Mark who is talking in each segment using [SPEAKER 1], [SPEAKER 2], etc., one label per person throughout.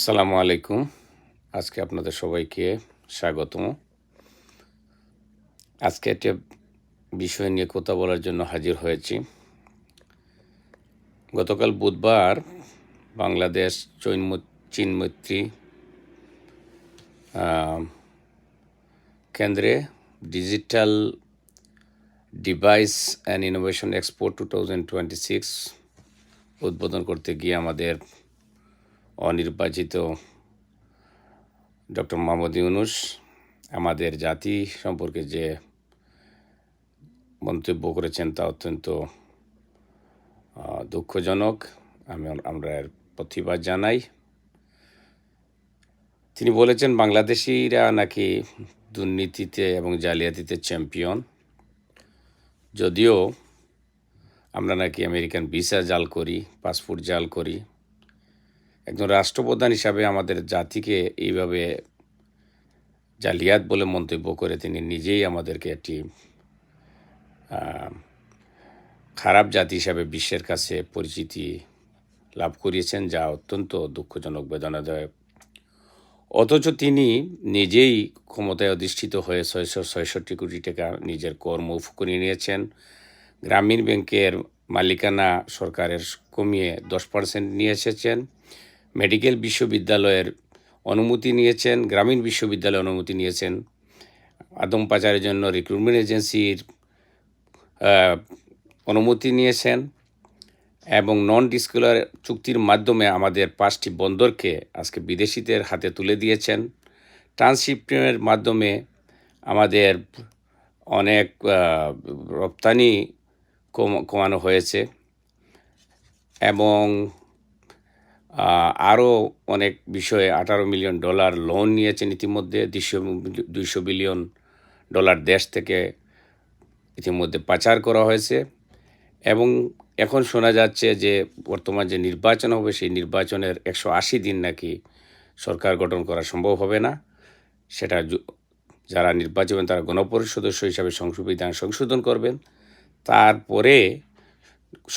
[SPEAKER 1] আসসালামু আলাইকুম। আজকে আপনাদের সবাইকে স্বাগতম। আজকে একটা বিষয় নিয়ে কথা বলার জন্য হাজির হয়েছি। গতকাল বুধবার বাংলাদেশ চীন মৈত্রী কেন্দ্রে digital device and innovation expo 2026 উদ্বোধন করতে গিয়ে আমাদের অনির্বাচিত ডক্টর মোহাম্মদ ইউনূস আমাদের জাতি সম্পর্কে যে মন্তব্য করেছেন তা অত্যন্ত দুঃখজনক। আমরা এর প্রতিবাদ জানাই। তিনি বলেছেন বাংলাদেশিরা নাকি দুর্নীতিতে এবং জালিয়াতিতে চ্যাম্পিয়ন, যদিও আমরা নাকি আমেরিকান ভিসা জাল করি, পাসপোর্ট জাল করি। একজন রাষ্ট্রপ্রধান হিসাবে আমাদের জাতিকে এইভাবে জালিয়াত বলে মন্তব্য করে তিনি নিজেই আমাদেরকে একটি খারাপ জাতি হিসাবে বিশ্বের কাছে পরিচিতি লাভ করিয়েছেন, যা অত্যন্ত দুঃখজনক, বেদনাদায়ক। অথচ তিনি নিজেই ক্ষমতায় অধিষ্ঠিত হয়ে 666 কোটি টাকা নিজের কর মৌফ করে নিয়েছেন। গ্রামীণ ব্যাংকের মালিকানা সরকারের কমিয়ে 10% নিয়ে এসেছেন। মেডিকেল বিশ্ববিদ্যালয়ের অনুমতি নিয়েছেন, গ্রামীণ বিশ্ববিদ্যালয়ের অনুমতি নিয়েছেন। আদম পাচারের জন্য রিক্রুটমেন্ট এজেন্সির অনুমতি নিয়েছেন এবং নন ডিসক্লোজার চুক্তির মাধ্যমে আমাদের 5টি বন্দরকে আজকে বিদেশিদের হাতে তুলে দিয়েছেন। ট্রান্সশিপমেন্টের মাধ্যমে আমাদের অনেক রপ্তানি কমানো হয়েছে এবং আরও অনেক বিষয়ে $18 মিলিয়ন লোন নিয়েছেন ইতিমধ্যে। $200 বিলিয়ন দেশ থেকে ইতিমধ্যে পাচার করা হয়েছে এবং এখন শোনা যাচ্ছে যে বর্তমান যে নির্বাচন হবে সেই নির্বাচনের 180 দিন নাকি সরকার গঠন করা সম্ভব হবে না। সেটা যারা নির্বাচিত হবেন তারা গণপরিষদ সদস্য হিসাবে সংবিধান সংশোধন করবেন। তারপরে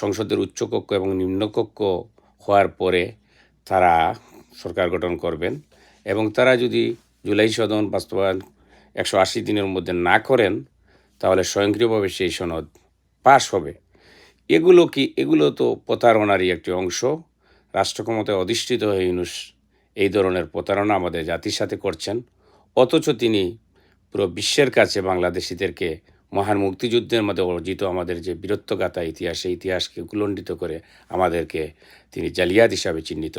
[SPEAKER 1] সংসদের উচ্চকক্ষ এবং নিম্নকক্ষ হওয়ার পরে তারা সরকার গঠন করবেন এবং তারা যদি জুলাই সনদ বাস্তবায়ন 180 দিনের মধ্যে না করেন তাহলে স্বয়ংক্রিয়ভাবে সেই সনদ পাশ হবে। এগুলো তো প্রতারণারই একটি অংশ। রাষ্ট্র ক্ষমতায় অধিষ্ঠিত হয়ে ইউনূস এই ধরনের প্রতারণা আমাদের জাতির সাথে করছেন। অথচ তিনি পুরো বিশ্বের কাছে বাংলাদেশিদেরকে মহান মুক্তিযুদ্ধের মধ্যে অর্জিত আমাদের যে বীরত্বগাথা ইতিহাস, সেই ইতিহাসকে উল্লঙ্ঘিত করে আমাদেরকে তিনি জালিয়াত হিসাবে চিহ্নিত